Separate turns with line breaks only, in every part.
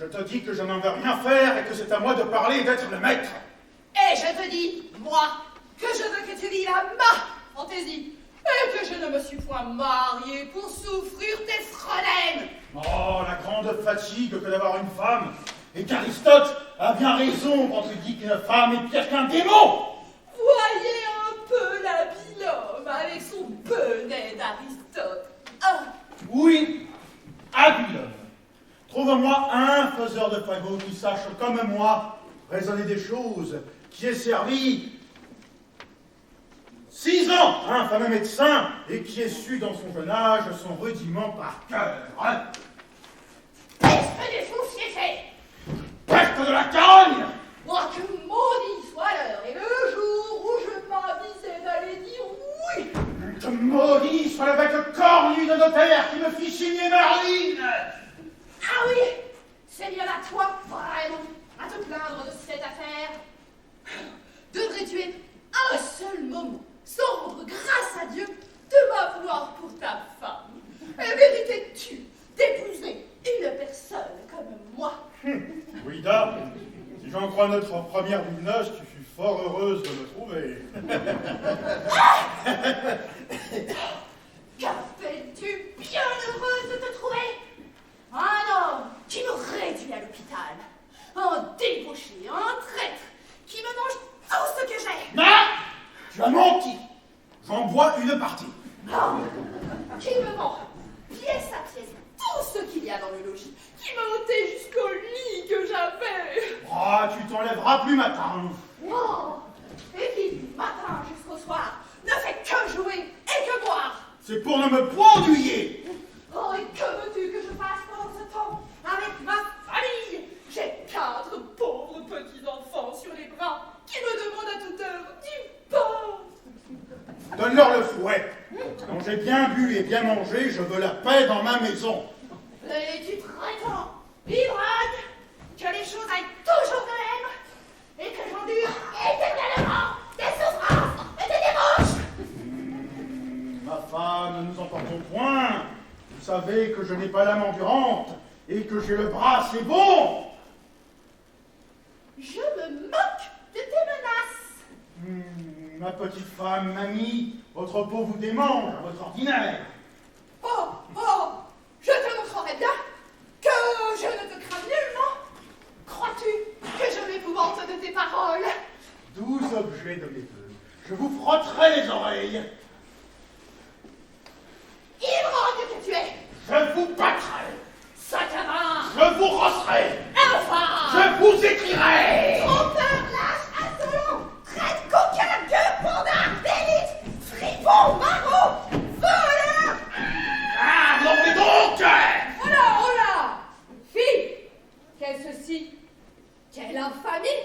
Je te dis que je n'en veux rien faire et que c'est à moi de parler et d'être le maître.
Et je te dis, moi, que je veux que tu vives à ma fantaisie, et que je ne me suis point mariée pour souffrir tes frelènes.
Oh, la grande fatigue que d'avoir une femme, et qu'Aristote a bien raison quand il dit qu'une femme est pire qu'un démon.
Voyez un peu l'habile homme avec son bonnet d'Aristote. Ah.
Oui, habile homme. Trouve-moi un faiseur de fagots qui sache, comme moi, raisonner des choses, qui ait servi 6 ans à un fameux médecin et qui ait su dans son jeune âge son rudiment par cœur. Hein?
Peste des sociétés!
Peste de la carogne!
Moi, que maudit soit l'heure et le jour où je m'avisais d'aller dire oui!
Que maudit soit le bec cornu de notaire qui me fit signer Merline!
Ah oui! C'est bien à toi, vraiment, à te plaindre de cette affaire. Devrais-tu être un seul moment sans rendre grâce à Dieu de m'avoir pour ta femme? Et méritais-tu d'épouser une personne comme moi?
Oui, dame, si j'en crois notre première nuit de noces, tu fus fort heureuse de me trouver.
Qu'appelles-tu bien heureuse de te trouver? Un homme qui me réduit à l'hôpital, un débauché, un traître, qui me mange tout ce que j'ai.
Non! Tu as menti! J'en bois une partie.
Non! Qui me vend, pièce à pièce, tout ce qu'il y a dans le logis, qui m'a ôté jusqu'au lit que j'avais.
Ah, tu t'enlèveras plus matin.
Non! Et qui, du matin jusqu'au soir, ne fait que jouer et que boire.
C'est pour ne me point ennuyer.
Oh, et que veux-tu que je fasse pendant ce temps avec ma famille? J'ai 4 pauvres petits-enfants sur les bras qui me demandent à toute heure du pain.
Donne-leur le fouet. Quand j'ai bien bu et bien mangé, je veux la paix dans ma maison.
Es-tu traitant, ivrogne, que les choses aillent toujours de même et que j'endure éternellement des souffrances et des débauches?
Ma femme, ne nous emportons point. Vous savez que je n'ai pas l'âme endurante et que j'ai le bras assez bon.
Je me moque de tes menaces.
Ma petite femme, mamie, votre peau vous démange à votre ordinaire.
Oh, oh, je te montrerai bien que je ne te crains nullement. Crois-tu que je m'épouvante de tes paroles?
12 objets de mes voeux. Je vous frotterai les oreilles.
Ivrogne que tu es!
Je vous battrai.
Saccadin!
Je vous rosserai.
Infâme!
Je vous écrirai.
Trompeur, lâche, insolent! Traite, coquin, gueux, pandard, d'élite! Fripon, maraud! Voleur!
Ah, non mais donc!
Oh là, oh là! Fille! Qu'est-ce ceci? Quelle infamie!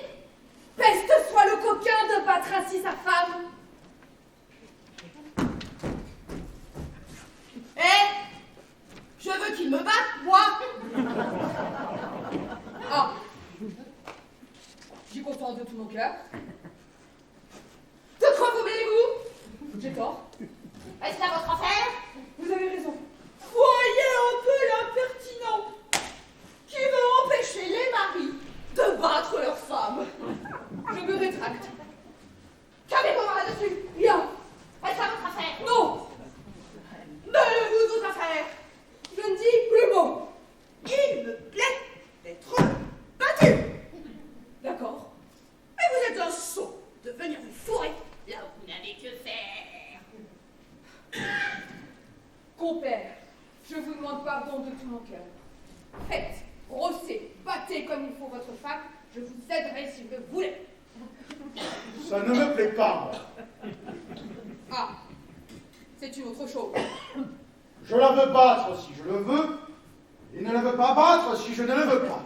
Peste soit le coquin de battre ainsi sa femme! Je veux qu'il me batte, moi! Ah! J'y consens de tout mon cœur. De quoi vous mêlez-vous? J'ai tort. Est-ce là votre affaire? Vous avez raison. Voyez un peu l'impertinent qui veut empêcher les maris de battre leurs femmes. Je me rétracte. Qu'avez-vous là-dessus? Rien. Est-ce là votre affaire? Non! Mêlez-vous aux affaires! Je ne dis plus mot. Il me plaît d'être battu. D'accord. Mais vous êtes un sot de venir vous fourrer là où vous n'avez que faire. Compère, je vous demande pardon de tout mon cœur. Faites, brossez, battez comme il faut votre femme. Je vous aiderai si vous le voulez.
Ça ne me plaît pas, moi.
Ah, c'est une autre chose.
Je la veux battre si je le veux, et ne la veux pas battre si je ne le veux pas.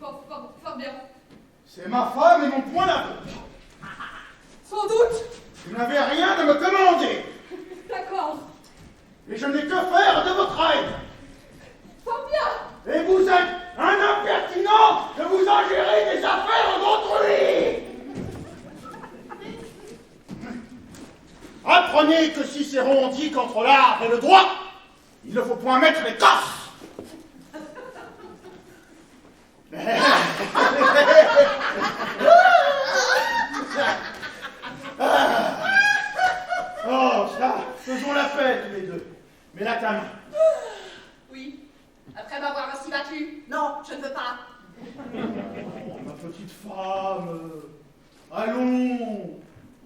Fort bien.
C'est ma femme et mon point d'aveu.
Sans doute.
Vous n'avez rien à me commander,
D'accord.
et je n'ai que faire de votre aide.
Fort bien.
Et vous êtes un impertinent de vous ingérer des affaires d'autrui. Apprenez que Cicéron dit qu'entre l'arbre et le doigt, il ne faut point mettre les tasses.
Non, je ne veux pas.
Oh, ma petite femme, allons,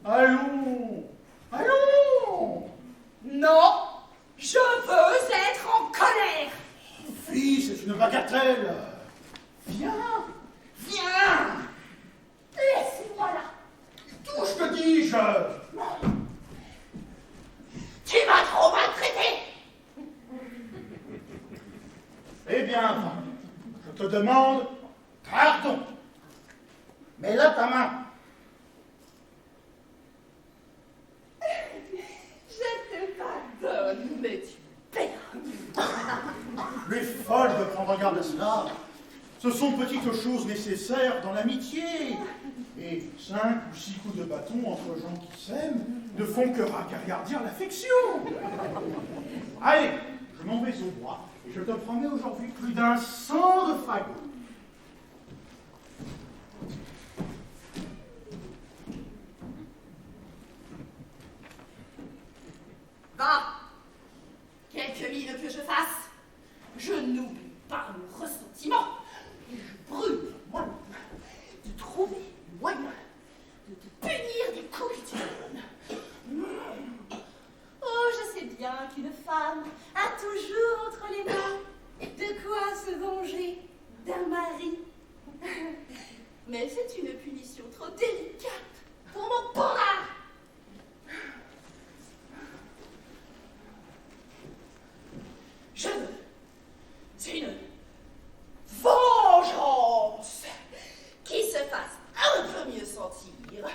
allons, allons.
Non, je veux être en colère.
Fille, c'est une bagatelle. Viens, viens.
Laissez-moi là.
Touche, te dis-je.
Tu m'as trop maltraité.
Eh bien, je te demande pardon. Mets là ta main.
Je te pardonne, mais tu perds.
Tu es folle de prendre garde à cela. Ce sont petites choses nécessaires dans l'amitié. Et 5 ou 6 coups de bâton entre gens qui s'aiment ne font que ragardir l'affection. Allez, je m'en vais au bois et je te promets aujourd'hui plus d'un 100 de fagots.
Va. Quelque mine que je fasse, je n'oublie pas mon ressentiment. Et je brûle moi de trouver le moyen de te punir des coups que tu me donnes. Oh, je sais bien qu'une femme a toujours entre les mains de quoi se venger d'un mari. Mais c'est une punition trop délicate pour mon pondard. Je veux une vengeance qui se fasse un peu mieux sentir.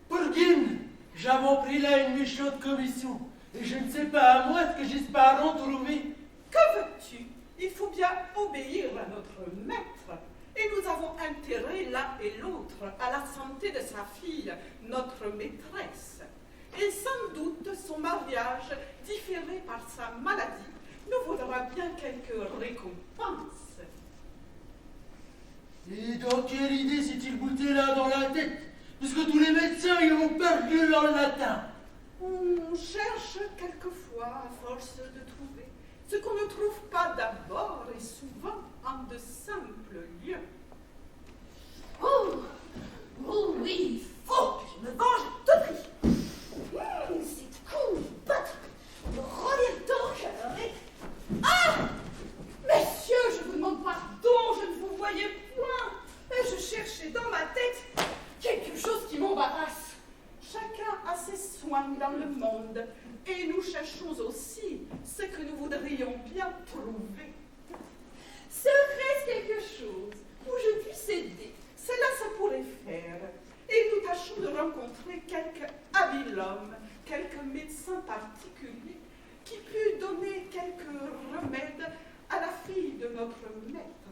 Pourquine, j'avons pris là une méchante commission, et je ne sais pas à moi ce que j'espère trouver.
Que veux-tu? Il faut bien obéir à notre maître. Et nous avons intérêt l'un et l'autre à la santé de sa fille, notre maîtresse. Et sans doute son mariage, différé par sa maladie, nous vaudra bien quelques récompenses.
Et dans quelle idée s'est-il bouté là dans la tête? Puisque tous les médecins ils ont perdu leur latin.
On cherche quelquefois, à force de trouver, ce qu'on ne trouve pas d'abord et souvent en de simples lieux.
Oh, oh oui, il faut que je me venge à tout prix. Cette coupe me revient au cœur et... Ah! Messieurs, je vous demande pardon, je ne vous voyais point. Et je cherchais dans ma tête quelque chose qui m'embarrasse.
Chacun a ses soins dans le monde, et nous cherchons aussi ce que nous voudrions bien trouver.
Serait-ce quelque chose où je puisse aider?
Cela se pourrait faire, et nous tâchons de rencontrer quelque habile homme, quelque médecin particulier, qui pût donner quelques remèdes à la fille de notre maître,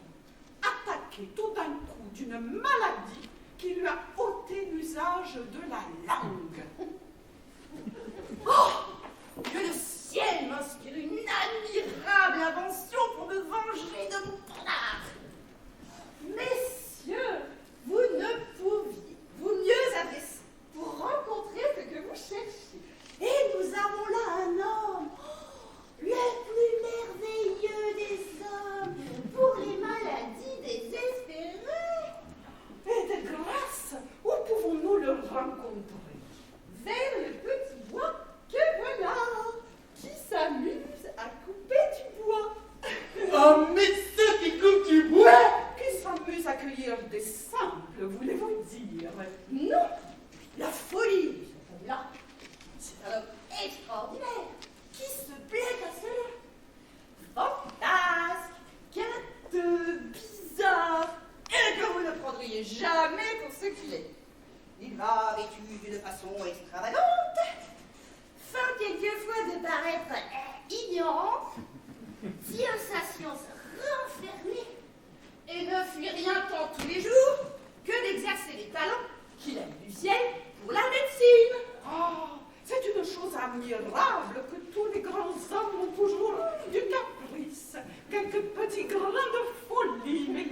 attaquée tout d'un coup d'une maladie qui lui a ôté l'usage de la langue.
Oh! Que le ciel m'inspire une admirable invention pour me venger de mon prenard. Messieurs, vous ne pouviez vous mieux adresser pour rencontrer ce que vous cherchez. Et nous avons là un homme, le plus merveilleux des hommes, pour les maladies désespérées.
Et de grâce, où pouvons-nous le rencontrer?
Vers le petit bois que voilà, qui s'amuse à couper du bois.
Un médecin qui coupe du bois?
Qui s'amuse à cueillir des simples, voulez-vous dire?
Non, la folie de cet homme-là. C'est un homme extraordinaire qui se plaît à cela. Fantasque, gâteux, bizarre, et que vous ne prendriez jamais pour ce qu'il est. Il va vêtu d'une façon extravagante, fin quelquefois de paraître ignorant, tire sa science renfermée et ne fuit rien tant tous les jours que d'exercer les talents qu'il a eu du ciel pour la médecine.
Oh, c'est une chose admirable que tous les grands hommes ont toujours du caprice, quelques petits grains de folie, mais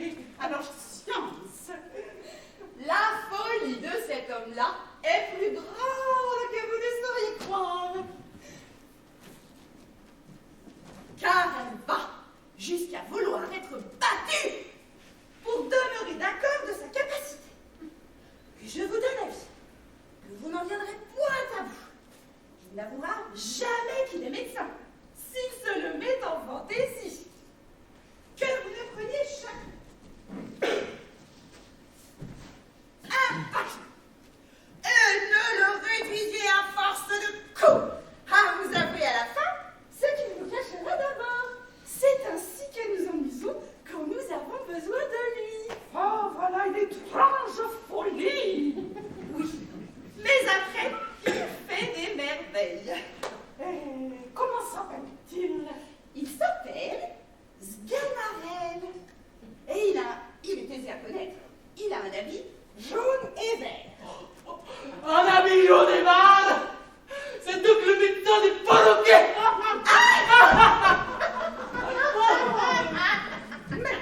besoin de lui.
Oh, voilà une étrange folie.
Oui, mais après, il fait des merveilles.
Comment s'appelle-t-il?
Il s'appelle Sganarelle. Et il est aisé à connaître. Il a un habit jaune et vert.
Un ami jaune et vert. C'est donc le médecin des perroquets.
Mais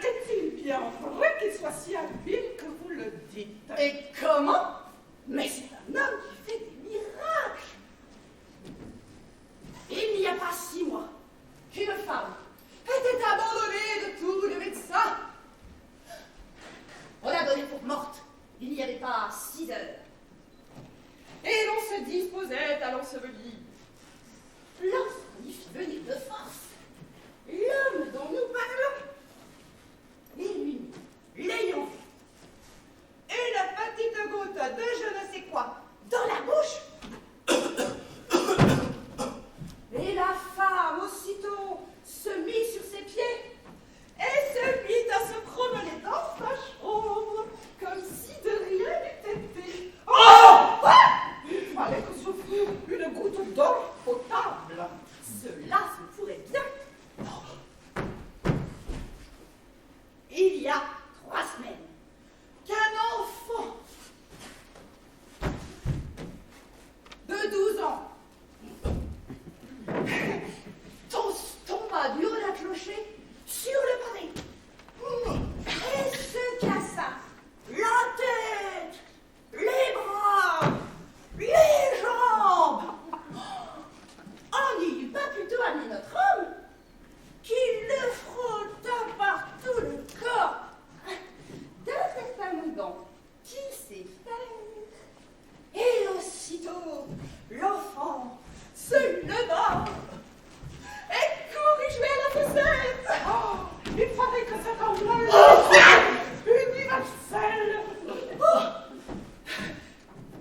est-il bien vrai qu'il soit si habile que vous le dites?
Et comment? Mais c'est un homme qui fait des miracles. Il n'y a pas 6 mois qu'une femme était abandonnée de tous les médecins. On l'a donnée pour morte. Il n'y avait pas 6 heures. Et l'on se disposait à l'ensevelir. Lorsqu'il fit venir de force l'homme dont nous parlons, et lui, l'ayant vu, une petite goutte de je ne sais quoi dans la bouche. Et la femme aussitôt se mit sur ses pieds et se mit à se promener dans sa chambre comme si de rien n'eût été.
Oh! Il fallait que ce fût une goutte d'or potable.
Cela se pourrait bien. Il y a 3 semaines qu'un enfant de 12 ans tomba du haut d'un clocher sur le pavé et se cassa la tête, les bras, les jambes. On n'y eut pas plutôt amené notre homme qui le frotta par tout le corps d'un certain moudon qui sait faire. Et aussitôt, l'enfant se leva et courut jouer à la fossette.
Oh, il fallait que cet homme-là universel.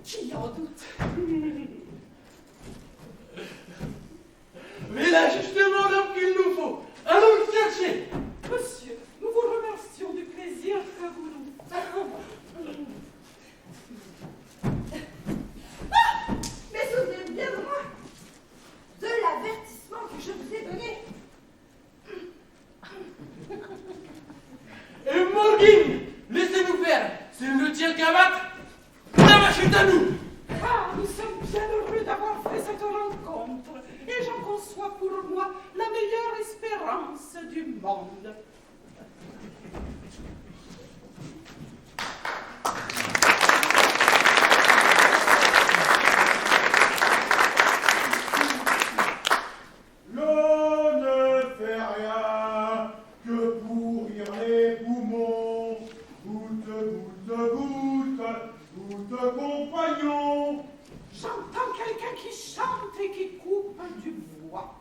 Qui en doute?
Mais là, justement, l'homme qu'il nous faut. Allons le chercher.
Monsieur, nous vous remercions du plaisir que vous nous faites.
Mais souvenez-vous bien de moi, de l'avertissement que je vous ai donné.
Et Morgine, laissez-nous faire. S'il ne tient qu'à battre, la vache est à nous.
Ah, nous sommes bien heureux d'avoir fait cette rencontre. Et j'en conçois pour moi la meilleure espérance du monde.
L'eau ne fait rien que pourrir les poumons. Goutte, goutte, goutte, goutte, compagnon.
J'entends quelqu'un qui chante et qui coupe du bois.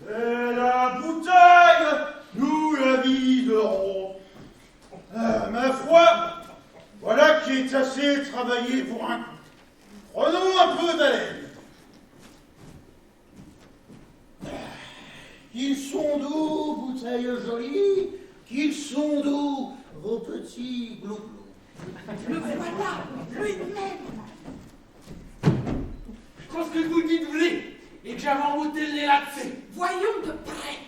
Et la bouteille, nous la viderons. Ma foi, voilà qui est assez travaillé pour un coup. Prenons un peu d'haleine. Qu'ils sont doux, bouteilles jolies, qu'ils sont doux, vos petits glou-glou.
Le voilà, lui-même.
Je pense que vous dites vrai et que j'avais embouté le nez là-dessus.
Voyons de près.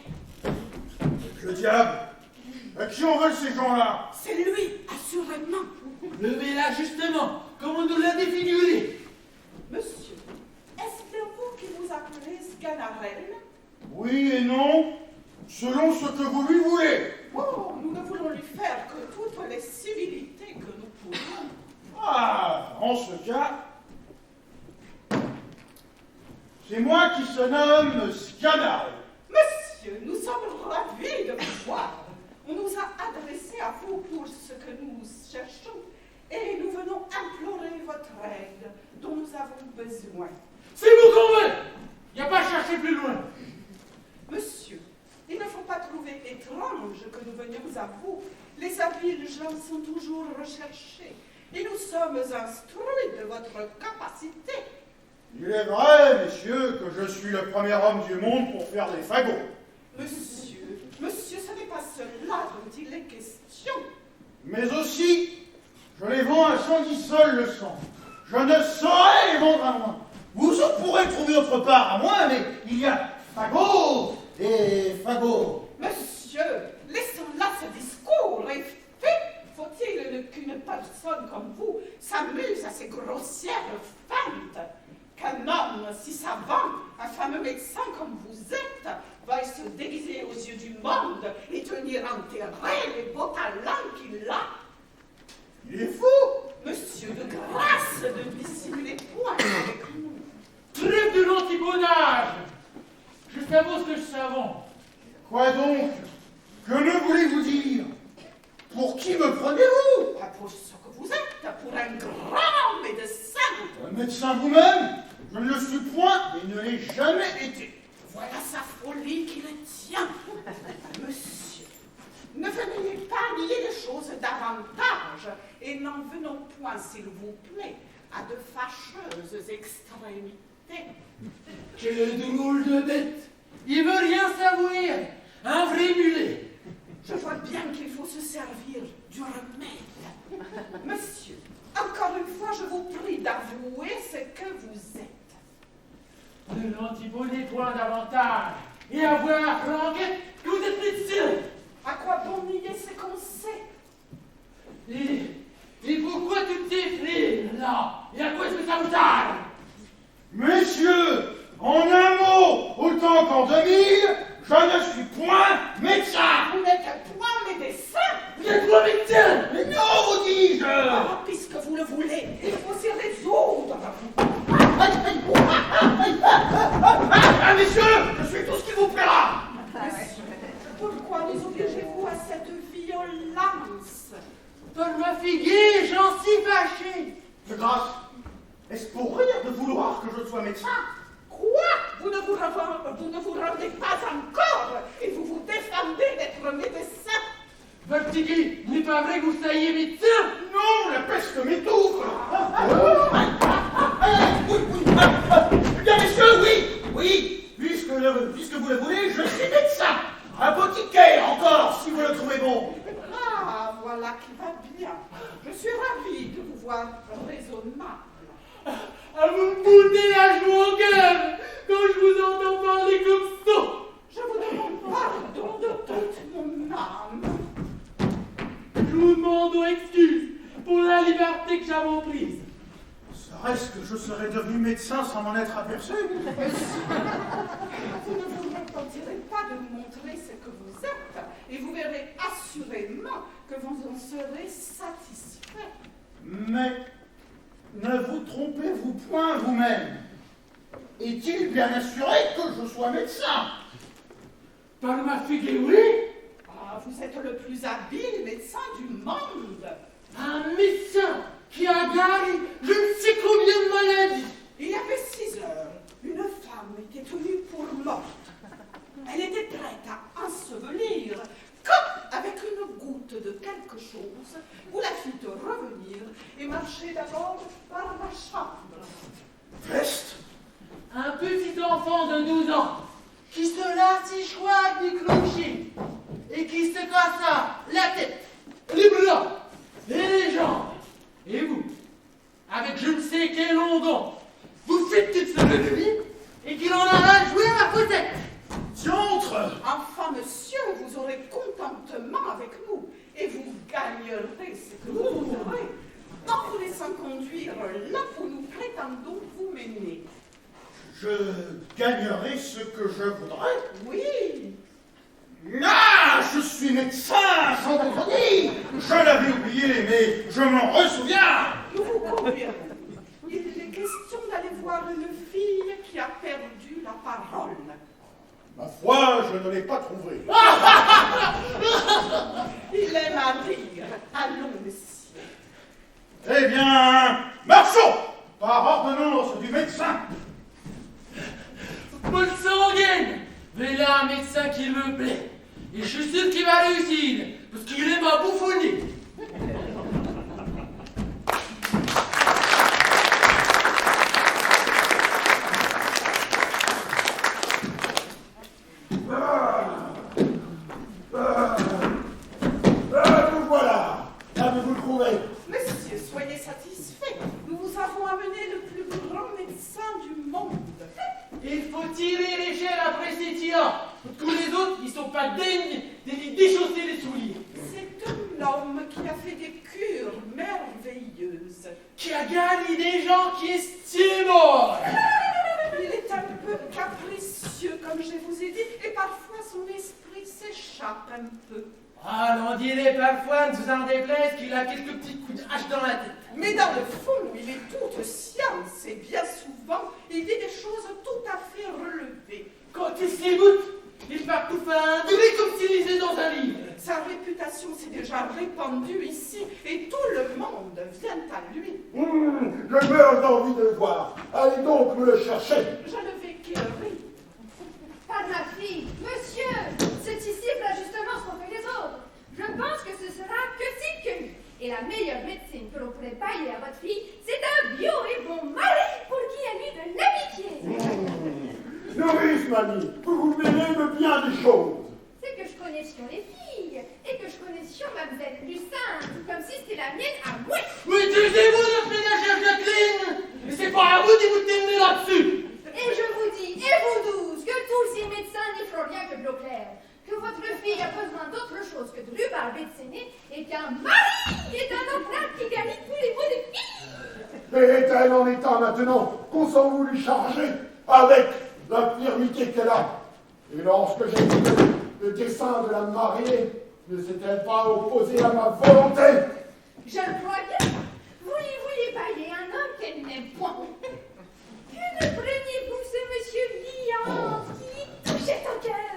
Le diable, à qui en veulent ces gens-là?
C'est lui, assurément.
Levez-la justement, comme on nous l'a défiguré.
Monsieur, est-ce bien vous qui vous appelez Sganarelle?
Oui et non, selon ce que vous lui voulez.
Oh, nous ne voulons lui faire que toutes les civilités que nous pouvons.
Ah, en ce cas, c'est moi qui se nomme Sganarelle.
Monsieur, nous sommes ravis de vous voir. On nous a adressé à vous pour ce que nous cherchons et nous venons implorer votre aide dont nous avons besoin.
C'est vous qu'on veut. Il n'y a pas à chercher plus loin.
Monsieur, il ne faut pas trouver étrange que nous venions à vous. Les habiles gens sont toujours recherchés et nous sommes instruits de votre capacité.
Il est vrai, messieurs, que je suis le premier homme du monde pour faire des fagots.
Monsieur, ce n'est pas cela dont
Mais aussi, je les vends à 110 sols le sang. Je ne saurais les vendre à moins. Vous en pourrez trouver autre part à moins, mais il y a fagot et fagot.
Monsieur, laissons là ce discours et fait. Faut-il qu'une personne comme vous s'amuse à ces grossières feintes? Qu'un homme si savant, un fameux médecin comme vous êtes, veuille se déguiser aux yeux du monde et tenir enterré les beaux talents qu'il a?
Il est fou.
Monsieur, de grâce, ne dissimulez point avec nous.
Trêve de l'antibonnage. Je savons ce que je savons.
Quoi donc? Que ne voulez-vous dire? Pour qui me prenez-vous?
Pas pour ce que vous êtes, pour un grand médecin.
Un médecin vous-même? Je ne le suis point et ne l'ai jamais été.
Voilà sa folie qui le tient. Monsieur, ne venez pas nier les choses davantage et n'en venons point, s'il vous plaît, à de fâcheuses extrémités.
Quel drôle de bête. Il veut rien savoir. Un vrai mulet.
Je vois bien qu'il faut se servir du remède. Monsieur, encore une fois, je vous prie d'avouer ce que vous êtes.
Ne l'antibonner point davantage. Et avoir franquette que vous êtes médecin.
À quoi bon nier ce qu'on sait?
Et pourquoi toutes ces friles là? Et à quoi est-ce que ça vous sert?
Messieurs, en un mot, autant qu'en 2000, je ne suis point médecin.
Vous n'êtes point médecin.
Vous êtes pas médecin.
Mais non, vous dis-je.
Ah, puisque vous le voulez, il faut s'y résoudre.
Ah, messieurs, je suis tout ce qu'il vous plaira.
Monsieur, pourquoi nous obligez-vous à cette violence?
Paul m'a figué, j'en suis fâché.
De grâce, est-ce pour rire de vouloir que je sois médecin?
Quoi? Vous ne vous rendez pas encore et vous vous défendez d'être médecin?
Voltigui, n'est pas vrai que vous soyez médecin?
Non, la peste m'étouffe. Bien, messieurs, oui, puisque vous le voulez, je suis médecin. Apothicaire encore, si vous le trouvez bon.
Ah, voilà qui va bien. Je suis ravie de vous voir raisonnable.
À vous me foutez la joue au cœur quand je vous entends parler comme ça.
Je vous demande pardon de toute mon âme.
Je vous demande excuse pour la liberté que j'avais prise.
Serait-ce que je serais devenu médecin sans m'en être aperçu?
Vous ne vous repentirez pas de me montrer ce que vous êtes, et vous verrez assurément que vous en serez satisfait.
Mais ne vous trompez-vous point vous-même? Est-il bien assuré que je sois médecin?
Par ma figure, oui.
Ah, vous êtes le plus habile médecin du monde.
Un médecin qui a guéri je ne sais combien de maladies.
Il y avait 6 heures, une femme était tenue pour morte. Elle était prête à ensevelir, quand, avec une goutte de quelque chose, vous la fîtes revenir et marcher d'abord par ma chambre.
Peste!
Un petit enfant de 12 ans qui se l'asséchoit du clocher et qui se cassa la tête, les bras et les jambes. Et vous, avec je ne sais quel onguent, vous faites toute cette vie et qu'il en aura joué à ma potette.
Diantre!
Enfin, monsieur, vous aurez contentement avec nous et vous gagnerez ce que vous voudrez en vous laissant conduire là où nous prétendons vous mener.
Je gagnerai ce que je voudrais.
Oui,
Là, je suis médecin, sans contredit. Je l'avais oublié, mais je m'en ressouviens.
nous vous conviendrons. Il est question d'aller voir une fille qui a perdu la parole.
Ma foi, je ne l'ai pas trouvé.
Il aime à rire. Allons, monsieur.
Eh bien, marchons par ordonnance du médecin.
Paul Sanguine, voilà un médecin qui me plaît. Et je suis sûr qu'il va réussir, parce qu'il aime à bouffonner.
Nous voilà. La
fait des cures merveilleuses.
Qui a gagné des gens qui estiment.
Il est un peu capricieux, comme je vous ai dit, et parfois son esprit s'échappe un peu.
Ah, l'on dirait parfois, ne vous en déplaise, qu'il a quelques petits coups de hache dans la tête.
Mais dans le fond, il est toute science, et bien souvent, il dit des choses tout à fait relevées.
Quand il s'éboute, il part tout fin, comme s'il lisait dans un livre.
Sa réputation s'est déjà répandue ici, et tout le monde vient à lui.
Je meurs d'envie de le voir. Allez donc me le chercher.
Je ne vais qu'il rit.
Pas de ma fille, monsieur, c'est ici là justement ce qu'on fait les autres. Je pense que ce sera que si que lui. Et la meilleure médecine que l'on pourrait bailler à votre fille, c'est un bio et bon mari pour qui elle vit de l'amitié.
Nourrice, mamie, vous vous mêlez de bien des choses.
C'est que je connais sur les filles, et que je connais sur mademoiselle Lucin, comme si c'était la mienne à moi.
Mais taisez-vous, notre ménagère Jacqueline. Et c'est pas à vous de vous tenir là-dessus.
Et je vous dis, et vous douze, que tous ces médecins n'y feront rien que de l'eau claire, que votre fille a besoin d'autre chose que de rhubarbe et de séné, et qu'un mari est un emploi qui gagne tous les maux des filles.
Et est-elle en état maintenant qu'on s'en voulu charger avec l'infirmité qu'elle a? Et lorsque j'ai dit le dessein de la marier, ne s'est-elle pas opposée à ma volonté?
Je le crois bien. Vous y vouliez bailler un homme qu'elle n'aime point. Que ne preniez-vous ce monsieur Liant qui touchait au cœur?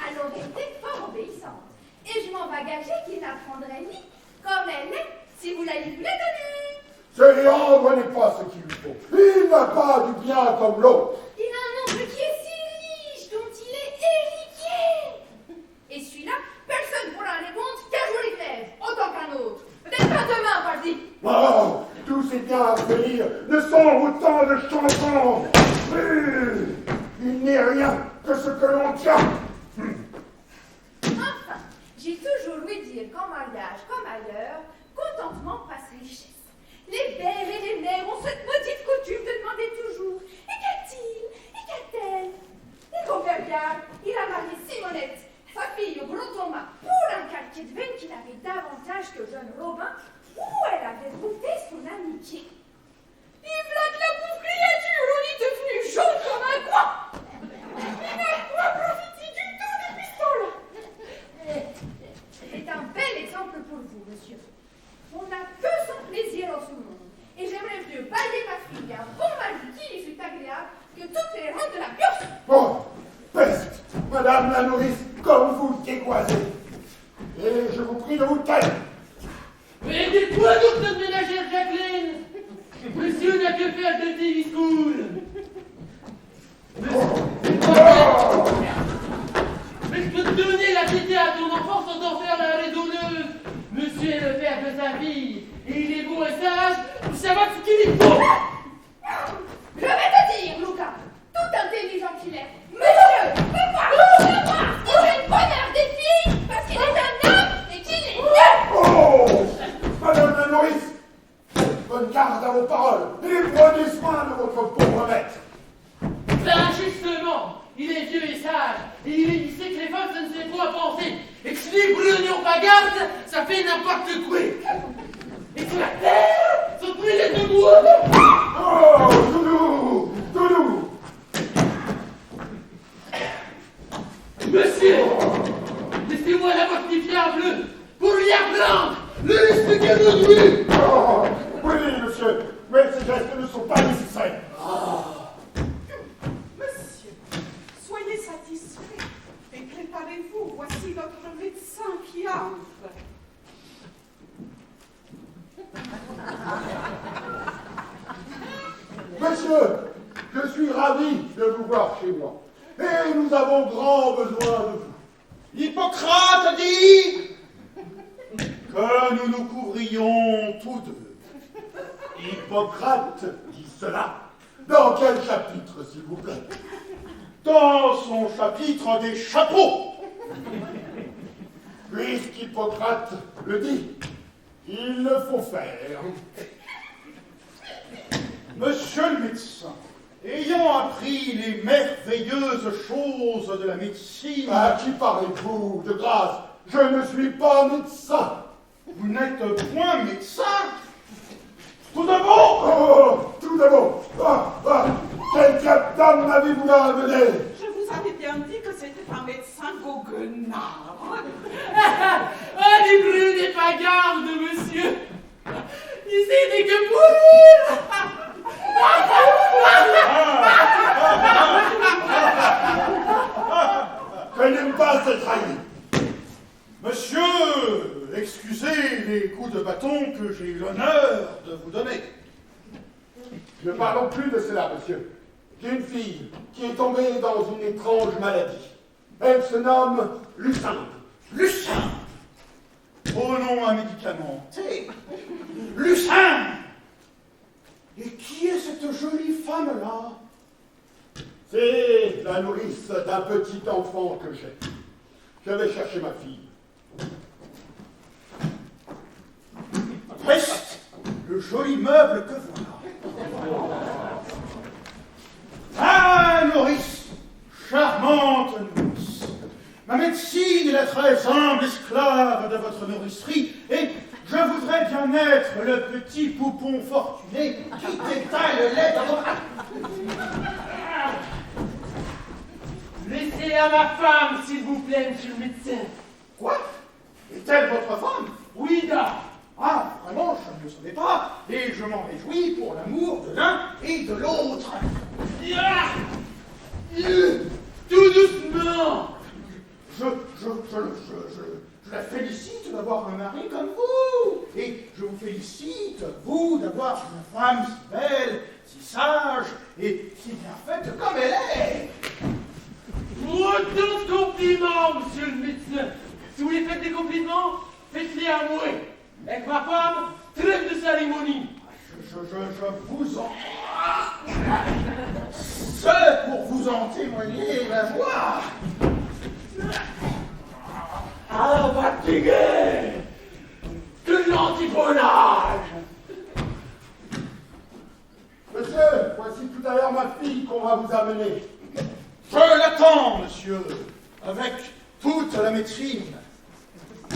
Alors elle était fort obéissante. Et je m'en vais gager qu'il n'apprendrait ni comme elle est si vous la lui voulez donner.
Ce Léandre n'est pas ce qu'il lui faut. Il n'a pas du bien comme l'autre.
Il a un oncle qui est si riche dont il est héritier. Et celui-là, personne ne pourra répondre qu'un jour il crève, autant qu'un autre. Peut-être pas demain, pardi.
Oh, tous ces biens à venir ne sont autant de chansons. Il n'est rien que ce que l'on tient.
Enfin, j'ai toujours ouï dire qu'en mariage, comme ailleurs, contentement passe richesse. Les pères et les mères ont cette maudite coutume de demander toujours « Et qu'a-t-il? Et qu'a-t-elle » Et Gauverdiard, il a marié Simonette, sa fille au gros Thomas, pour un quartier de veine qu'il avait davantage que jeune Robin, où elle avait goûté son amitié. Et voilà que la pauvre créature, on est devenue jaune comme un coin. Il n'a pas profité du tout des pistolets. C'est un bel exemple pour vous, monsieur. On n'a que son plaisir en ce monde. Et j'aimerais mieux bailler ma fille à un bon mari qui lui fut agréable que toutes les rondes de la pioche.
Oh, peste, madame la nourrice, comme vous le dégoisez. Et je vous prie de vous taire.
Mais dites-moi donc, notre ménagère Jacqueline. Monsieur n'a que faire de tes discours. Mais je peux te donner la tétée à ton enfant sans t'en faire la raisonneuse. Monsieur est le père de sa fille, et il est beau et sage pour savoir ce qu'il est beau.
Je vais te dire, Lucas, tout intelligent qu'il est, monsieur, il fait le bonheur des filles parce qu'il est un homme et qu'il est neuf.
Oh, madame la nourrice, bonne garde à vos paroles et prenez soin de votre pauvre maître.
Ben justement, il est vieux et sage, et il sait que les femmes, ça ne sait quoi penser, et que si les brûlés n'ont pas garde, ça fait n'importe quoi. Et que la terre, ça brûle de bois.
Oh, Doudou, Doudou.
Monsieur, laissez-moi la mortifiable pour lui apprendre le expliquer aujourd'hui.
Oh, oui, monsieur, mais ces gestes ne sont pas nécessaires.
Monsieur, soyez satisfait et préparez-vous. Voici votre médecin qui entre.
Monsieur, je suis ravi de vous voir chez moi. Et nous avons grand besoin de vous.
Hippocrate dit que nous nous couvrions tous deux.
Hippocrate dit cela. Dans quel chapitre, s'il vous plaît?
Dans son chapitre des chapeaux.
Puisqu'Hippocrate le dit, il le faut faire.
Monsieur le médecin, ayant appris les merveilleuses choses de la médecine...
À qui parlez-vous, de grâce? Je ne suis pas médecin.
vous n'êtes point médecin. Tout d'abord,
Oh, tout d'abord. Quelle dame m'avez-vous là amené?
Je vous avais bien dit que c'était un médecin goguenard.
Ah, ne prenez pas garde, monsieur. Ici n'est que pour
Je n'aime pas cette trahi.
monsieur, excusez les coups de bâton que j'ai eu l'honneur de vous donner.
Ne parlons plus de cela, monsieur. J'ai une fille qui est tombée dans une étrange maladie. Elle se nomme Lucin.
Lucin. Au nom un médicamenté. Lucin. Et qui est cette jolie femme-là?
C'est la nourrice d'un petit enfant que j'ai. Je vais chercher ma fille.
Peste, le joli meuble que voilà. Ah, nourrice, charmante nourrice, ma médecine est la très humble esclave de votre nourricerie, et je voudrais bien être le petit poupon fortuné qui détaille le lait dans votre...
Laissez à ma femme, s'il vous plaît, monsieur le médecin.
Quoi? Est-elle votre femme?
Oui, da.
Ah, vraiment, je ne le savais pas, et je m'en réjouis pour l'amour de l'un et de l'autre.
Tout doucement.
Je la félicite d'avoir un mari comme vous. Et je vous félicite, vous, d'avoir une femme si belle, si sage et si bien faite comme elle est.
Autant de compliments, monsieur le médecin. Si vous voulez faire des compliments, faites-les à moi. Avec ma femme, trêve de cérémonie.
Je vous en... C'est pour vous en témoigner la joie.
Ah, fatigué. De l'antipronage.
Monsieur, voici tout à l'heure ma fille qu'on va vous amener.
Je l'attends, monsieur, avec toute la médecine.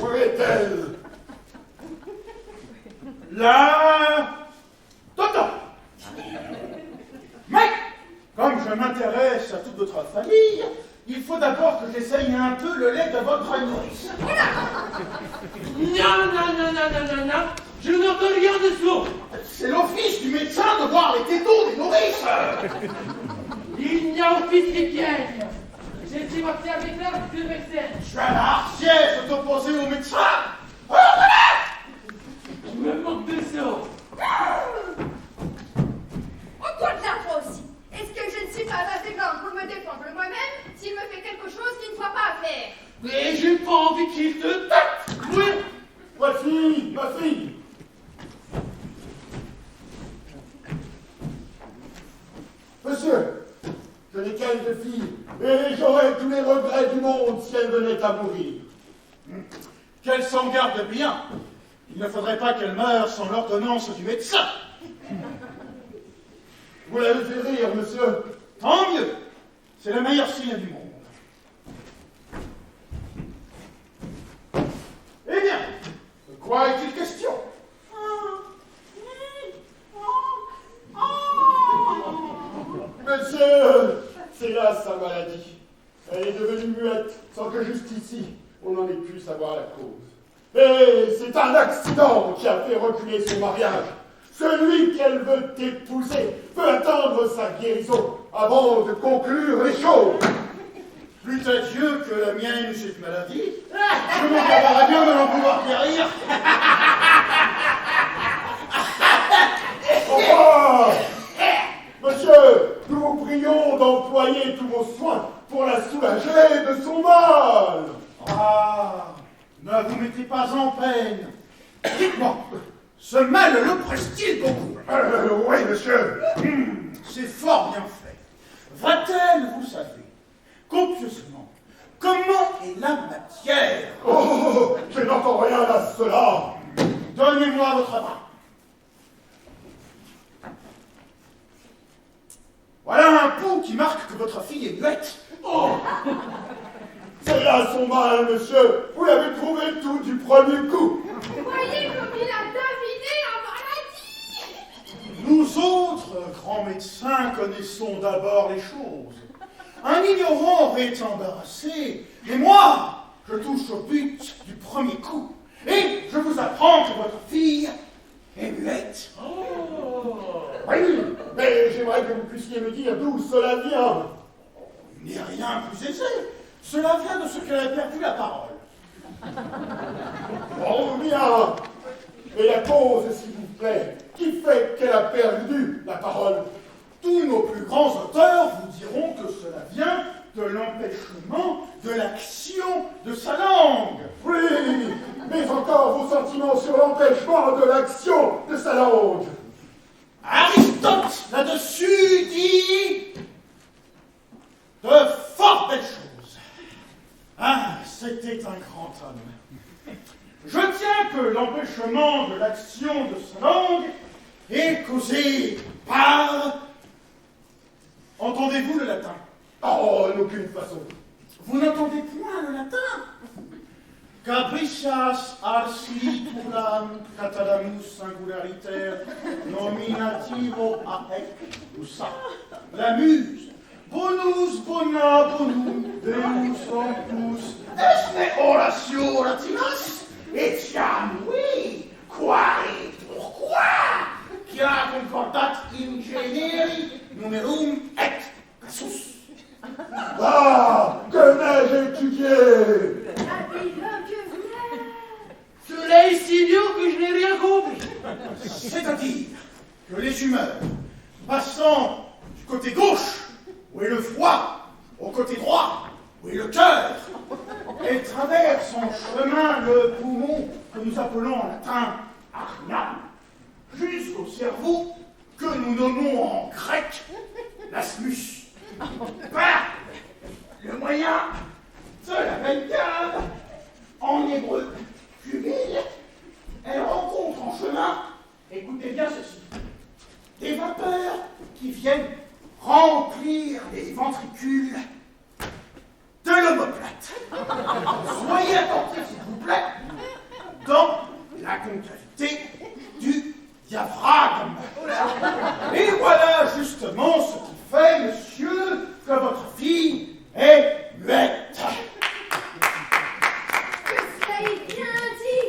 Où est-elle?
Là, dedans. Mais, comme je m'intéresse à toute votre famille, il faut d'abord que j'essaye un peu le lait de votre nourrice.
Non. Je n'entends rien de ça.
C'est l'office du médecin de voir les tétons des nourrices.
Il n'y a office qui tienne. J'ai dit votre serviteur, monsieur le médecin.
Je suis à la hardiesse de t'opposer au médecin.
Je me moque de ça.
Encore de la fois aussi. Est-ce que je ne suis pas assez grande pour me défendre moi-même s'il me fait quelque chose qu'il ne soit pas à faire?
Mais j'ai pas envie qu'il te tape. Oui.
Voici ma fille. Monsieur, je n'ai qu'une de fille, et j'aurais tous les regrets du monde si elle venait à mourir.
Qu'elle s'en garde bien. Il ne faudrait pas qu'elle meure sans l'ordonnance du médecin.
Vous l'avez fait rire, monsieur.
Tant mieux. C'est le meilleur signe du monde. Eh bien, de quoi est-il question?
Monsieur, c'est là sa maladie. Elle est devenue muette, sans que juste ici, on en ait pu savoir la cause. Et c'est un accident qui a fait reculer son mariage. Celui qu'elle veut épouser veut attendre sa guérison avant de conclure les choses.
Plût à Dieu que la mienne eut cette maladie, je m'en garderais bien de n'en pouvoir guérir.
Oh, monsieur, nous vous prions d'employer tous vos soins pour la soulager de son mal.
Ah, ne vous mettez pas en peine. Dites-moi, ce mal l'oppresse-t-il beaucoup?
Oui, monsieur.
C'est fort bien fait. Va-t-elle, vous savez, copieusement, comment est la matière?
Oh, je n'entends rien à cela.
Donnez-moi votre main. Voilà un pouls qui marque que votre fille est muette.
Oh, c'est là son mal, monsieur. Vous l'avez trouvé tout du premier coup.
Voyez
connaissons d'abord les choses. Un ignorant aurait été embarrassé, mais moi, je touche au but du premier coup. Et je vous apprends que votre fille est muette.
Oh.
Oui, mais j'aimerais que vous puissiez me dire d'où cela vient.
Il n'est rien plus aisé. Cela vient de ce qu'elle a perdu la parole.
Oh bien. Et la cause, s'il vous plaît, qui fait qu'elle a perdu la parole?
Tous nos plus grands auteurs vous diront que cela vient de l'empêchement de l'action de sa langue.
Oui, mais encore vos sentiments sur l'empêchement de l'action de sa langue.
Aristote, là-dessus, dit de fort belles choses. Ah, c'était un grand homme. Je tiens que l'empêchement de l'action de sa langue est causé par... Entendez-vous le latin?
Oh, en aucune façon.
Vous n'entendez point le latin? Capricias arslituram catalamus singulariter nominativo aec usa. La muse. Bonus bona bonum deus campus est oratio latinas etiam oui quae pourquoi quia concordat in generi numerum et casus.
Ah, que n'ai-je étudié?
Babylone, que vrai!
Cela est si idiot que je n'ai rien compris.
C'est-à-dire que les humeurs, passant du côté gauche, où est le foie, au côté droit, où est le cœur, elles traversent en chemin le poumon que nous appelons en latin ariam, jusqu'au cerveau que nous nommons en grec l'asmus. Par le moyen de la même cave, en hébreu, cubile, elle rencontre en chemin, écoutez bien ceci, des vapeurs qui viennent remplir les ventricules de l'omoplate. Soyez attentifs, s'il vous plaît, dans la concavité du diaphragme. Et voilà justement ce qui fait, monsieur, que votre fille est muette.
Que cela est bien dit!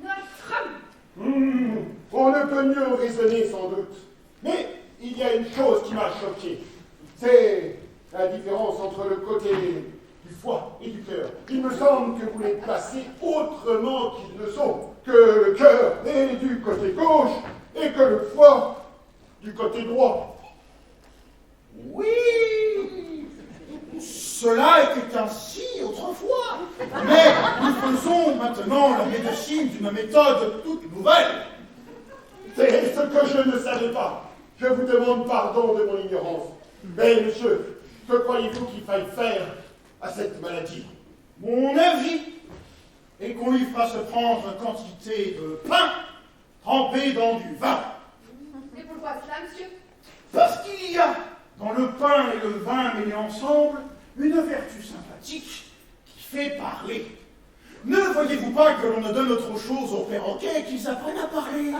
Notre homme!
On ne peut mieux raisonner sans doute. Mais il y a une chose qui m'a choqué. C'est la différence entre le côté du foie et du cœur. Il me semble que vous les placez autrement qu'ils ne sont. Que le cœur est du côté gauche et que le foie du côté droit.
Oui, cela était ainsi autrefois, mais nous faisons maintenant la médecine d'une méthode toute nouvelle.
C'est ce que je ne savais pas. Je vous demande pardon de mon ignorance. Mais monsieur, que croyez-vous qu'il faille faire à cette maladie?
Mon avis est qu'on lui fasse prendre quantité de pain trempé dans du vin.
Mais pourquoi cela, monsieur?
Parce qu'il y a dans le pain et le vin mêlés ensemble une vertu sympathique qui fait parler. Ne voyez-vous pas que l'on ne donne autre chose aux perroquets qu'ils apprennent à parler?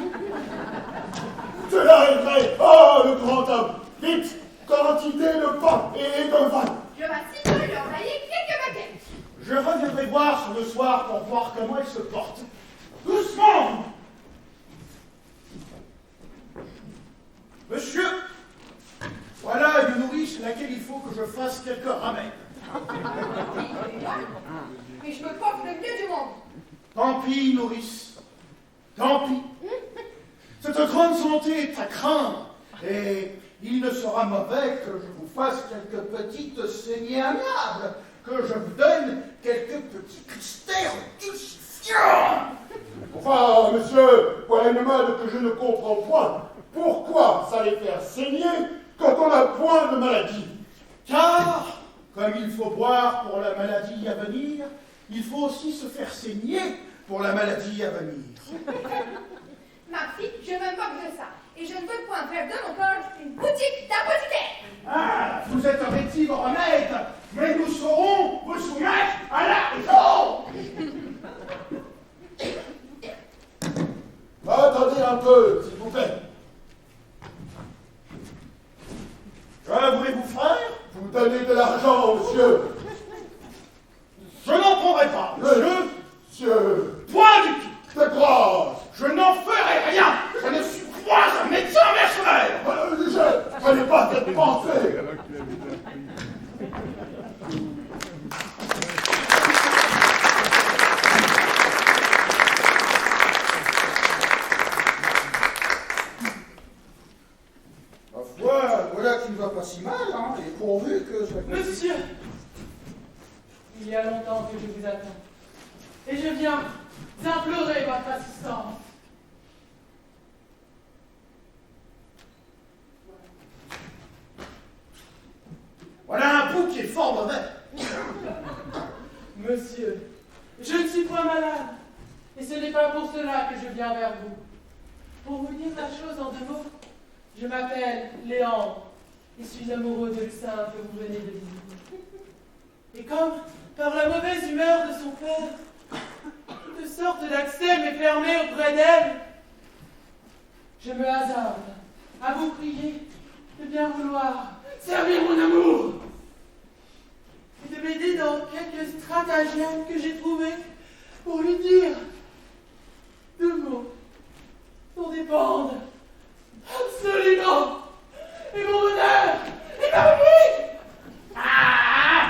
Cela est vrai. Oh, le grand homme. Vite, quantité de pain et de vin.
Je vais sitôt lui envoyer quelques baguettes.
Je reviendrai voir sur le soir pour voir comment elle se porte. Doucement! Monsieur, voilà une nourrice à laquelle il faut que je fasse quelques remèdes.
Mais je me porte le mieux du monde.
Tant pis, nourrice. Tant pis. Cette grande santé est à craindre. Et il ne sera mauvais que je vous fasse quelques petites saignées amiables, que je vous donne quelques petits cristères dulcifiants.
Enfin, monsieur, voilà une mode que je ne comprends point. Pourquoi ça les faire saigner quand on n'a point de maladie?
Car, comme il faut boire pour la maladie à venir, il faut aussi se faire saigner pour la maladie à venir.
Ma fille, je me moque de ça. Et je ne veux point faire de mon corps une boutique d'apothicaire.
Ah, vous êtes un rétif au remède, mais nous saurons vous soumettre à la raison.
Attendez un peu, s'il vous plaît.
si mal, hein, et pourvu que...
Monsieur, il y a longtemps que je vous attends. Et je viens implorer votre assistance.
Voilà un pouls qui est fort mauvais.
Monsieur, je ne suis pas malade. Et ce n'est pas pour cela que je viens vers vous. Pour vous dire la chose en 2 mots, je m'appelle Léandre et suis amoureux de Lucinda que vous venez de visiter. Et comme, par la mauvaise humeur de son père, toute sorte d'accès m'est fermé auprès d'elle, je me hasarde à vous prier de bien vouloir servir mon amour et de m'aider dans quelques stratagèmes que j'ai trouvés pour lui dire 2 mots dont dépendent absolument et mon bonheur et ma vie.
Ah!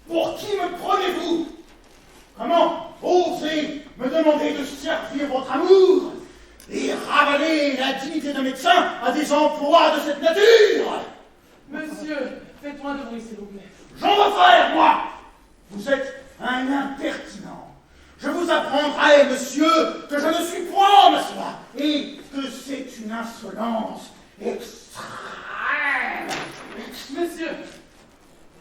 Pour qui me prenez-vous? Comment osez me demander de servir votre amour et ravaler la dignité de médecin à des emplois de cette nature?
Monsieur, faites moins de bruit, s'il vous plaît.
J'en veux faire, moi! Vous êtes un impertinent. Je vous apprendrai, monsieur, que je ne suis point de cela, et que c'est une insolence extrême.
Monsieur,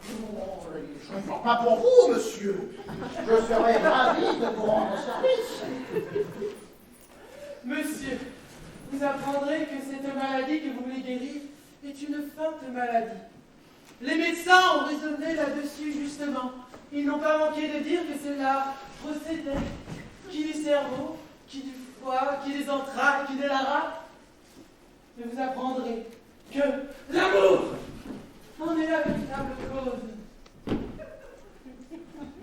Je ne parle pas pour vous, monsieur. Je serais ravi de vous rendre service.
monsieur, vous apprendrez que cette maladie que vous voulez guérir est une feinte maladie. Les médecins ont raisonné là-dessus, justement. Ils n'ont pas manqué de dire que cela procédait qui du cerveau, qui du foie, qui des entrailles, qui de la rate. Mais vous apprendrez que l'amour en est la véritable cause.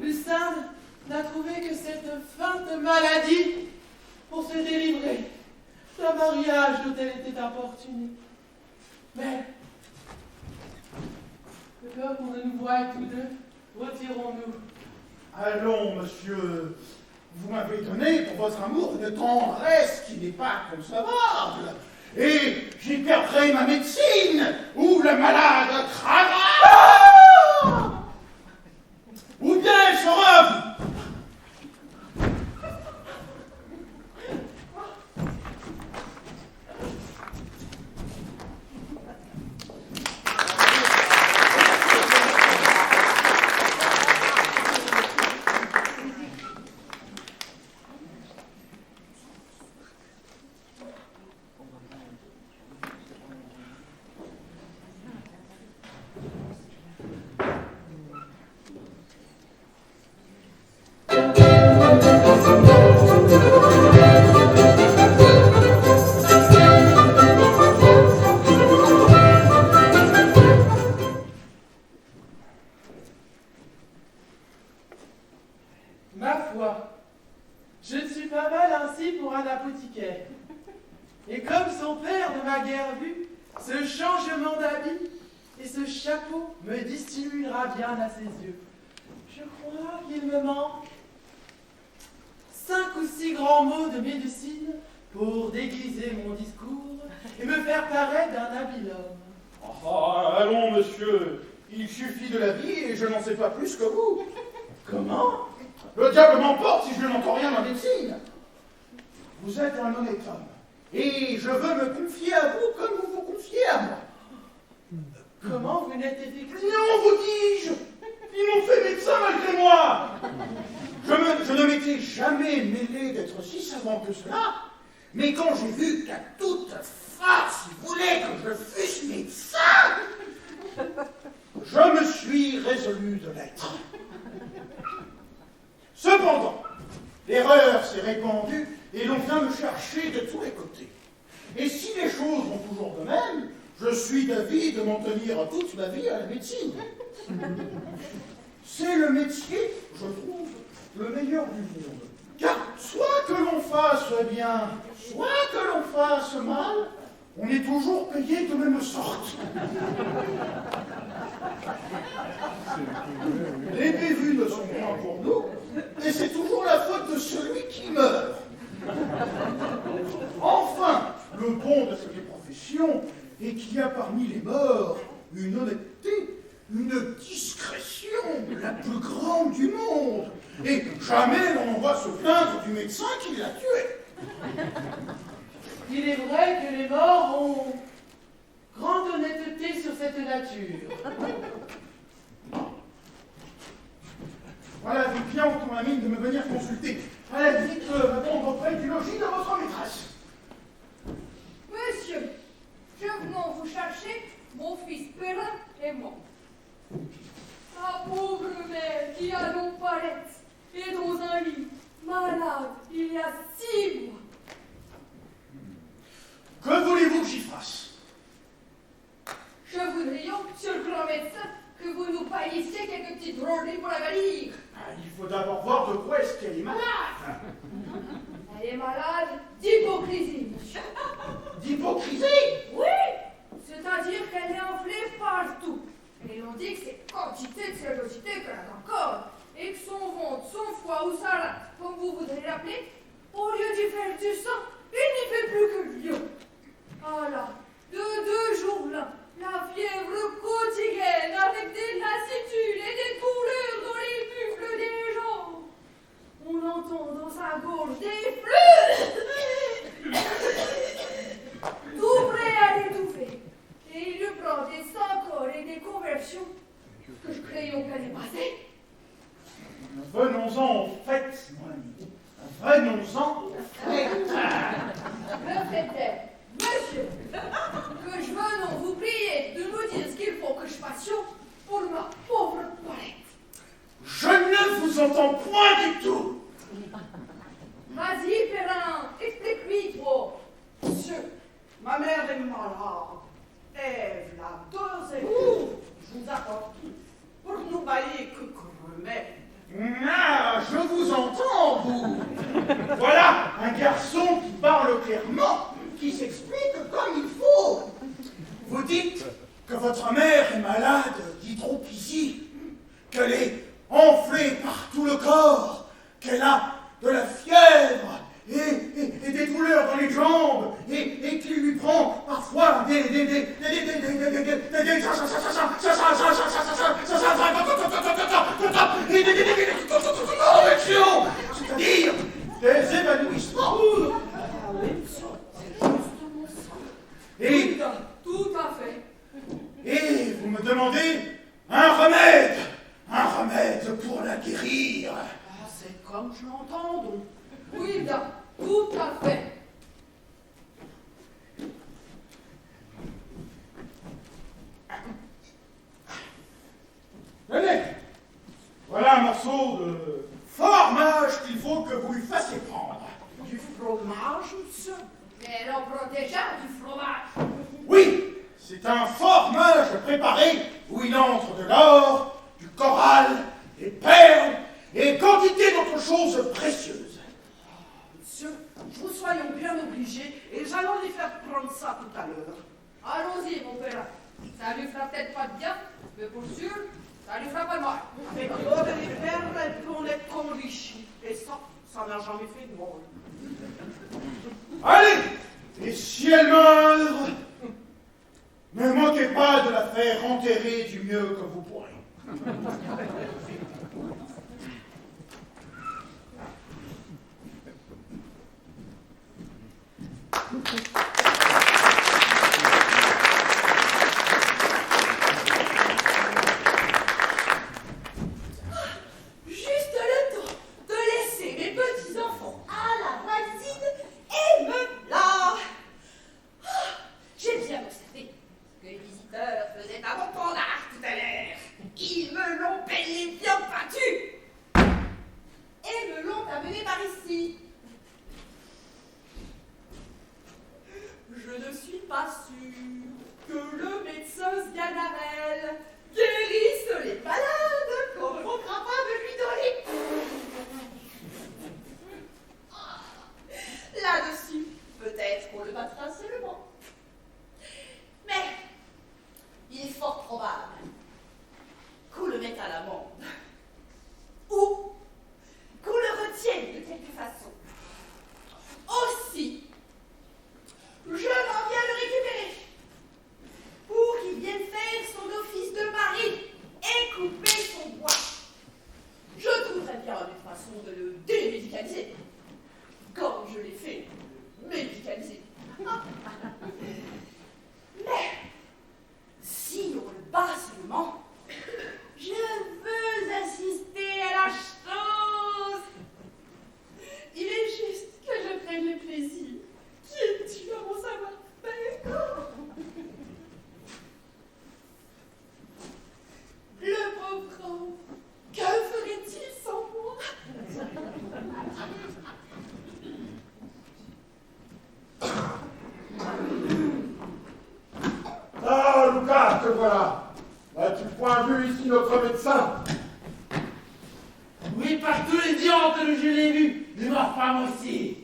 Lucinda n'a trouvé que cette feinte maladie pour se délivrer d'un mariage dont elle était importunée. Mais, de peur qu'on ne nous voie tous deux, retirons-nous.
Allons, monsieur. Vous m'avez donné pour votre amour une tendresse qui n'est pas concevable. Et j'y perdrai ma médecine, ou le malade crevera, ou bien elle sera...
Ma foi, je ne suis pas mal ainsi pour un apothicaire. Et comme son père ne m'a guère vu, ce changement d'habit et ce chapeau me dissimulera bien à ses yeux. Je crois qu'il me manque 5 ou 6 grands mots de médecine pour déguiser mon discours et me faire paraître d'un habile homme.
Ah, allons, monsieur. Il suffit de la vie et je n'en sais pas plus que vous. Comment? Le diable m'emporte si je n'entends rien en médecine. Vous êtes un honnête homme. Et je veux me confier à vous comme vous vous confiez à moi.
Comment vous n'êtes effectivement...
Non, vous dis-je. Ils m'ont fait médecin malgré moi. Je ne m'étais jamais mêlé d'être si savant que cela. Mais quand j'ai vu qu'à toute force, il voulait que je fusse médecin, je me suis résolu de l'être. Cependant, l'erreur s'est répandue et l'on vient me chercher de tous les côtés. Et si les choses vont toujours de même, je suis d'avis de m'en tenir toute ma vie à la médecine. C'est le métier, je trouve, le meilleur du monde. Car soit que l'on fasse bien, soit que l'on fasse mal, on est toujours payé de même sorte. Les bévues ne sont point pour nous, et c'est toujours la faute de celui qui meurt. Enfin, le bon de cette profession est qu'il y a parmi les morts une honnêteté, une discrétion la plus grande du monde. Et jamais l'on va se plaindre du médecin qui l'a tué.
Il est vrai que les morts ont grande honnêteté sur cette nature.
Voilà des clients qui ont la mine de me venir consulter. Allez, vite répondre auprès du logis de votre maîtresse.
Monsieur, je venons vous chercher mon fils Perrin et moi. Sa pauvre mère qui a l'opalette est dans un lit, malade, il y a 6 mois.
Que voulez-vous que j'y fasse?
Je voudrais, monsieur le grand médecin, que vous nous paissiez quelques petites drôleries pour la valise.
Il faut d'abord voir de quoi est-ce qu'elle est malade.
Elle est malade d'hypocrisie, monsieur.
D'hypocrisie?
Oui, c'est-à-dire qu'elle est enflée partout. Et l'on dit que c'est quantité de cellulosité qu'elle a encore, et que son ventre, son foie ou sa rate, comme vous voudrez l'appeler, au lieu d'y faire du sang, il n'y fait plus que du lion. Voilà, de 2 jours là, la fièvre quotidienne avec des lassitudes et des douleurs dans les muscles des jambes. On entend dans sa gorge des flux, tout prêt à l'étouffer. Et il lui prend des sans-corps et des conversions que je craignons qu'elle ait passées.
Venons-en au fait, mon ami. Venons-en au fait.
Le fait est, monsieur, que je venons vous prier de nous dire ce qu'il faut que je fassions pour ma pauvre Paulette.
Je ne vous entends point du tout.
Vas-y, Perrin, explique-lui, toi.
Monsieur, ma mère est malade. Ève, la deuxième fois, je vous apporte pour nous bailler que remède.
Ah, je vous entends, vous. Voilà un garçon qui parle clairement, qui s'explique comme il faut. Vous dites que votre mère est malade d'hydropisie, qu'elle est enflée par tout le corps, qu'elle a de la fièvre et des douleurs dans les jambes et qu'il lui prend parfois des c'est-à-dire des évanouissements. Et
Tout à fait.
Et vous me demandez un remède pour la guérir.
Ah, c'est comme je l'entends, donc.
Oui, bien, tout à fait.
Tenez, voilà un morceau de fromage qu'il faut que vous lui fassiez prendre.
Du fromage, monsieur?
Mais elle en prend déjà du fromage.
Oui, c'est un fromage préparé où il entre de l'or, du coral, des perles et quantité d'autres choses précieuses.
Monsieur, nous soyons bien obligés et j'allons lui faire prendre ça tout à l'heure.
Allons-y, mon père. Ça lui fera peut-être pas de bien, mais pour sûr, ça lui fera pas de mal.
Mais Claude et Père, on est enrichis. Et ça n'a jamais fait de mal.
Allez, et si elle meurt, ne manquez pas de la faire enterrer du mieux que vous pourrez.
Juste le temps de laisser mes petits-enfants à la voisine et me là. J'ai bien observé ce que les visiteurs faisaient à mon pendard tout à l'heure. Ils me l'ont bel et bien battu et me l'ont amené par ici.
voilà. As-tu point vu ici notre médecin?
Oui, par tous les diantres que je l'ai vu, et ma femme aussi.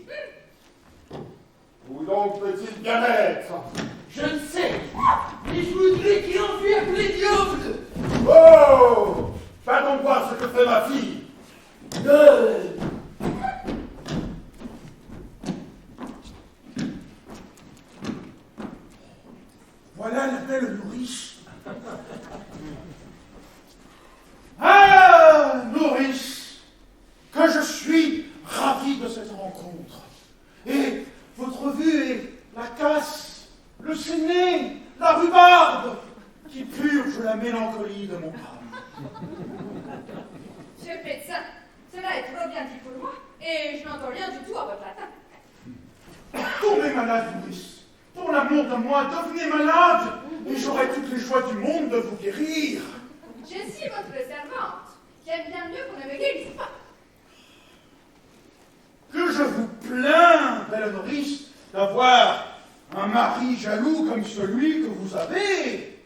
Où donc peut-il bien être?
Je ne sais, mais je voudrais qu'il enfuit à tous les diables.
Oh! Va donc voir ce que fait ma fille.
Voilà la belle nourrice. Ah, nourrice, que je suis ravi de cette rencontre. Et votre vue est la casse, le séné, la rhubarbe, qui purge la mélancolie de mon âme.
Monsieur le médecin, cela est trop bien dit pour moi, et je n'entends rien du tout à votre latin.
Tombez malade, nourrice. Pour l'amour de moi, devenez malade, et j'aurai toutes les joies du monde de vous guérir.
Je suis votre servante. J'aime bien mieux qu'on ne me guérisse pas.
Que je vous plains, belle nourrice, d'avoir un mari jaloux comme celui que vous avez.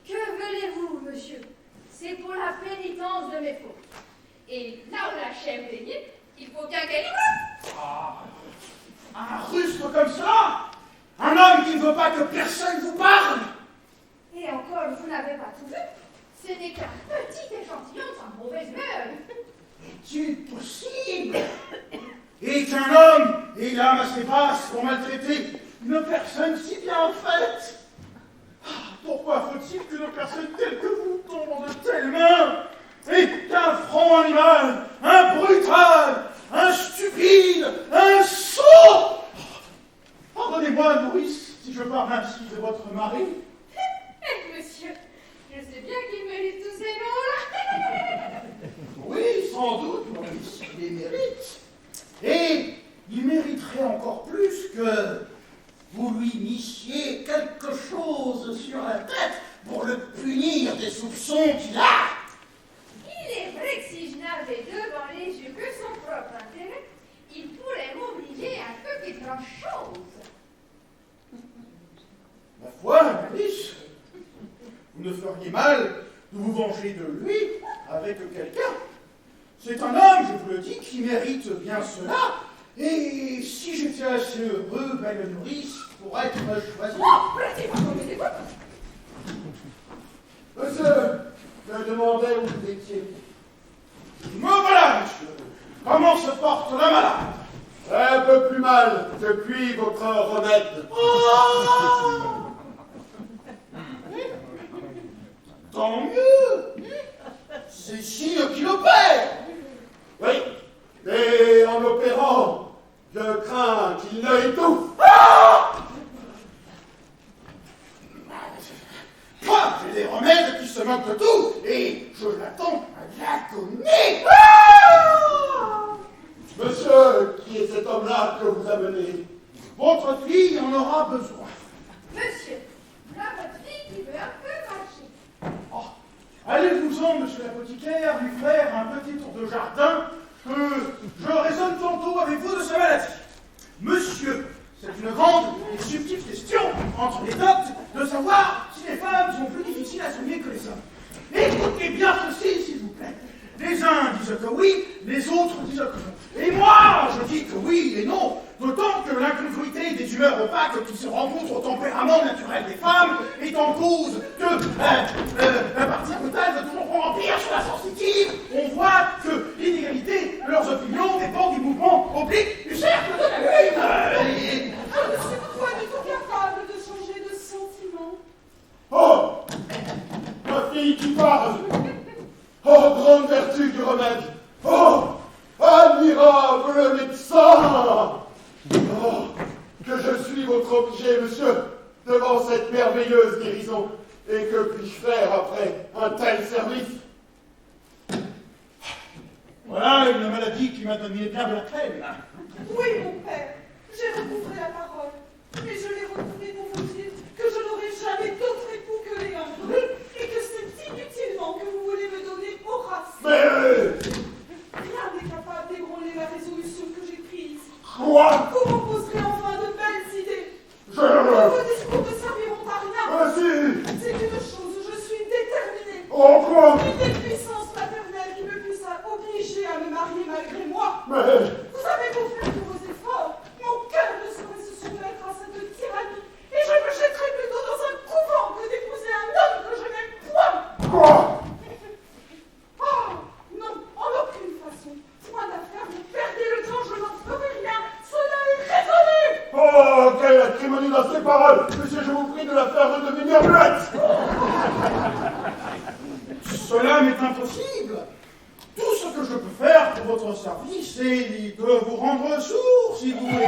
Que voulez-vous, monsieur? C'est pour la pénitence de mes fautes. Et là où la chèvre est née, il faut bien qu'elle y va.
Ah, un rustre comme ça? Un homme qui ne veut pas que personne vous parle?
Et encore, vous n'avez pas tout vu. Ce n'est qu'un petit échantillon de sa mauvaise humeur.
Est-il possible? Et qu'un homme ait l'âme assez basse pour maltraiter une personne si bien faite? Ah, pourquoi faut-il qu'une personne telle que vous tombe de telles mains? Et qu'un franc animal, un brutal, un stupide, un sot? Pardonnez-moi, nourrice, si je parle ainsi de votre mari.
Monsieur, je sais bien qu'il mérite tous ces noms-là.
Oui, sans doute, nourrice, il les mérite. Et il mériterait encore plus que vous lui missiez quelque chose sur la tête pour le punir des soupçons qu'il a.
Il est vrai que si je n'avais devant les yeux que son propre intérêt, il pourrait m'obliger à de grandes choses.
Ma foi, Malice, vous ne feriez mal de vous venger de lui avec quelqu'un. C'est un homme, je vous le dis, qui mérite bien cela. Et si j'étais assez heureux, belle nourrice, pour être choisi...
Oh, relativement,
Monsieur, je demandais où vous étiez.
Me voilà, monsieur. Comment se porte la malade?
Un peu plus mal depuis votre remède.
Tant mieux. C'est Chine qui l'opère.
Oui, et en opérant, je crains qu'il ne étouffe.
Moi, j'ai des remèdes qui se moquent de tout, et je l'attends à l'agonie.
Monsieur, qui est cet homme-là que vous amenez?
Votre fille en aura besoin.
Monsieur, là, votre fille qui veut un peu marcher.
Oh, allez-vous-en, monsieur l'apothicaire, lui faire un petit tour de jardin, que je raisonne tantôt avec vous de sa maladie. Monsieur, c'est une grande et subtile question entre les doctes de savoir si les femmes sont plus difficiles à soigner que les hommes. Écoutez bien ceci, s'il vous plaît. Les uns disent que oui, les autres disent que non. Et moi, je dis que oui et non, d'autant que l'incongruité des humeurs opaques qui se rencontrent au tempérament naturel des femmes est en cause que la partie brutale veut toujours remplir sur la sensitive. On voit que l'inégalité de leurs opinions dépend du mouvement oblique du cercle de la lune.
Je ne suis pas du tout capable de changer de sentiment.
Oh, ma fille qui parle. Oh, grande vertu du remède. Oh, admirable médecin. Oh, que je suis votre obligé, monsieur, devant cette merveilleuse guérison. Et que puis-je faire après un tel service?
Voilà une maladie qui m'a donné bien de la peine.
Oui, mon père, j'ai recouvré la parole. Et je l'ai retrouvée pour vous dire que je n'aurai jamais d'autre époux que Léandre. Et que c'est inutilement que vous voulez me donner Horace.
Mais
Rien n'est capable d'ébranler la résolution que j'ai prise.
quoi?
Vous m'opposerez enfin de belles idées.
Je...
Vos discours ne serviront à rien.
Si.
C'est une chose
Oh, quelle acrimonie dans ces paroles! Monsieur, je vous prie de la faire redevenir muette!
Cela m'est impossible. Tout ce que je peux faire pour votre service est de vous rendre sourd, si vous voulez.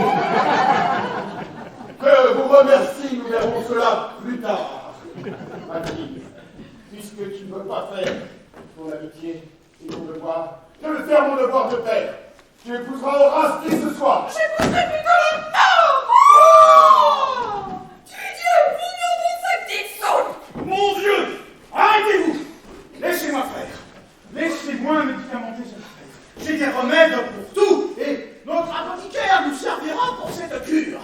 Que vous remercie, nous verrons cela plus tard. Ma fille, puisque tu ne veux pas faire ton amitié et ton devoir, je vais faire mon devoir de père. Tu épouseras Horace dès ce soir.
J'épouserai plutôt le temps. Oh tu Dieu, vous me cette petite saute.
Mon Dieu, arrêtez-vous. Laissez-moi faire. Laissez-moi médicamenter cette affaire. J'ai des remèdes pour tout et notre apothicaire nous servira pour cette cure.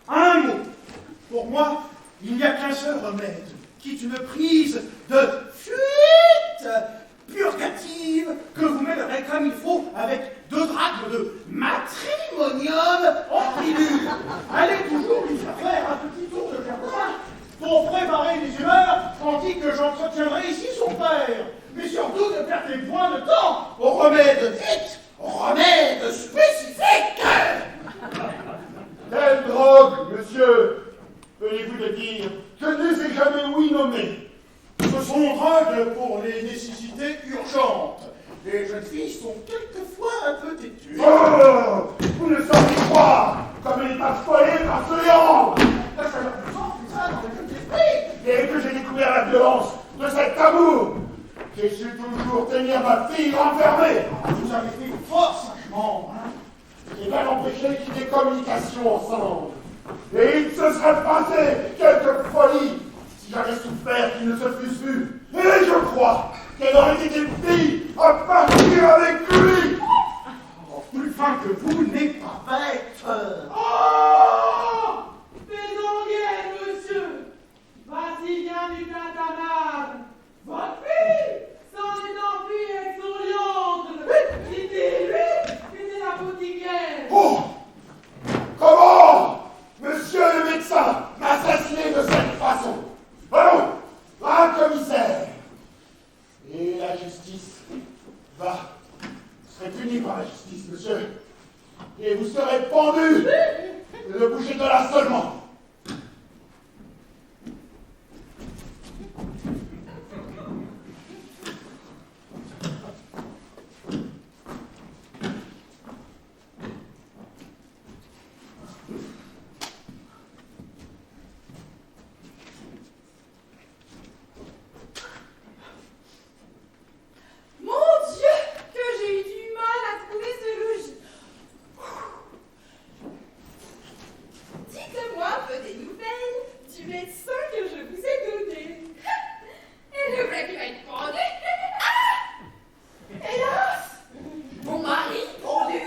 Un mot. Pour moi, il n'y a qu'un seul remède. Quitte une prise de fuite purgative que vous mêlerez comme il faut avec 2 drachmes de matrimonium en pilule. Allez toujours lui faire un petit tour de jardin pour préparer les humeurs tandis que j'entretiendrai ici son père. Mais surtout ne perdez point de temps au remède vite, au remède spécifique.
Quelle drogue, monsieur! Veuillez vous le dire, je ne les ai jamais oui nommés.
Ce sont drogues pour les nécessités urgentes. Les jeunes filles sont quelquefois un peu têtues.
Oh! Vous ne sauriez croire comme elle est affolée par ce Léandre!
Ça leur fait ça dans les jeunes esprits.
Dès que j'ai découvert la violence de cet amour, j'ai su toujours tenir ma fille enfermée.
Vous avez fait fort sagement, hein.
J'ai bien empêché qu'il y ait communication ensemble. Et il se serait passé quelque folie si j'avais souffert qu'il ne se fût vu. Et je crois qu'elle aurait été fille à partir avec lui.
Oh, plus fin que vous n'est pas bête.
Oh! Fais donc guerre, monsieur! Vas-y, viens du catamar! Votre fille s'en est enfuie avec son liandre! C'était lui qui était l'apothicaire!
Oh! Comment monsieur le médecin m'a assassiné de cette façon? Allons, un commissaire. Et la justice va. Vous serez puni par la justice, monsieur. Et vous serez pendu. Ne bougez de là seulement.
Mon Dieu, que j'ai eu du mal à trouver ce logis. Dites-moi un peu des nouvelles du médecin que je vous ai donné. Et le vrai qui va être pendu. Ah! Hélas! Mon mari pendu.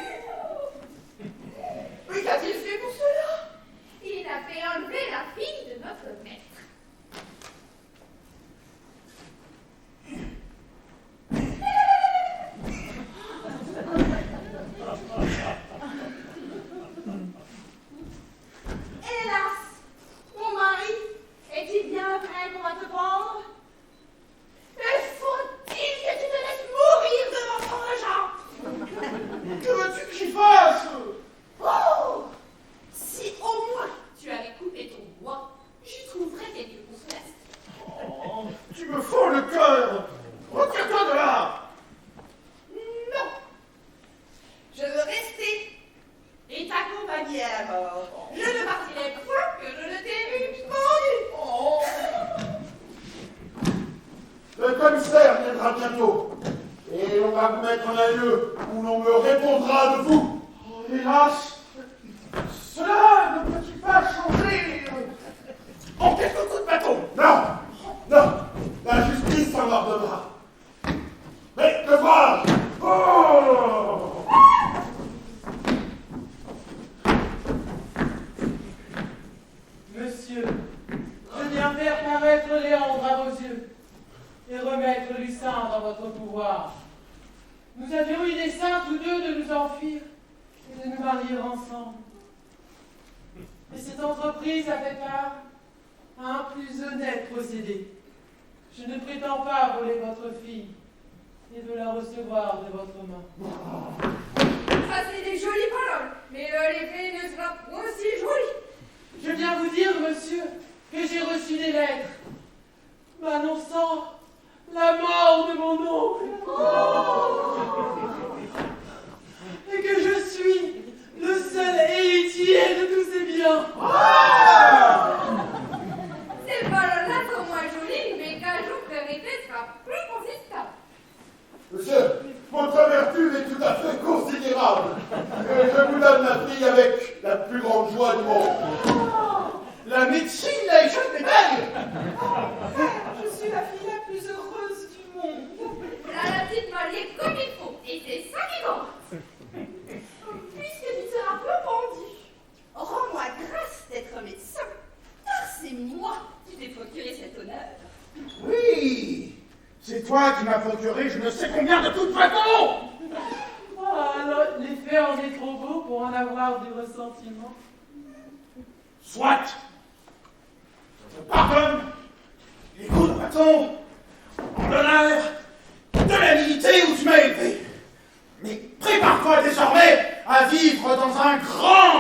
Mais qu'a-t-il fait pour cela? Il a fait enlever la fille de notre maître. Hélas! Mon mari, est-il bien prêt pour te prendre? Mais faut-il que tu te laisses mourir devant ton regent?
Que veux-tu que j'y fasse?
Oh! Si au moins tu avais coupé ton bois, j'y trouverais quelque consolation.
Oh, tu me fends le cœur. Retire-toi de là.
Non! Je veux rester et t'accompagner à la mort. Je ne partirai point que je ne t'ai vu pendu. Oh!
Le commissaire viendra bientôt. Et on va vous mettre en un lieu où l'on me répondra de vous.
Oh, hélas, cela ne peut-il pas changer en quelques coups de bâton?
Non, non, la justice s'en ordonnera. Mais que vois-je? Oh!
Monsieur, je viens faire paraître Léandre à vos yeux et remettre Lucin dans votre pouvoir. Nous avions eu des dessein tous deux de nous enfuir et de nous marier ensemble. Et cette entreprise a fait part à un plus honnête procédé. Je ne prétends pas voler votre fille et de la recevoir de votre main.
Ça, c'est des jolies paroles, mais l'effet ne sera
reçu des lettres m'annonçant la mort de mon oncle. Et que je suis le seul héritier de tous ces biens.
Ces paroles-là sont moins jolies, mais qu'un jour vérité sera plus consistant.
Monsieur, votre vertu est tout à fait considérable. Et je vous donne la fille avec la plus grande joie du monde.
La médecine, là, est jeune mais belle.
Je suis la fille la plus heureuse du monde.
Là, la petite mariée comme il faut, et c'est ça qui compte.
Puisque tu te un peu pendu, rends-moi grâce d'être médecin, car c'est moi qui t'ai procuré cet honneur.
Oui, c'est toi qui m'as procuré je ne sais combien de toute façon.
Ah, alors, les faits en est trop beaux pour en avoir du ressentiment.
Soit. Je te pardonne les coups de bâton en l'honneur de la milité où tu m'as élevé. Mais prépare-toi désormais à vivre dans un grand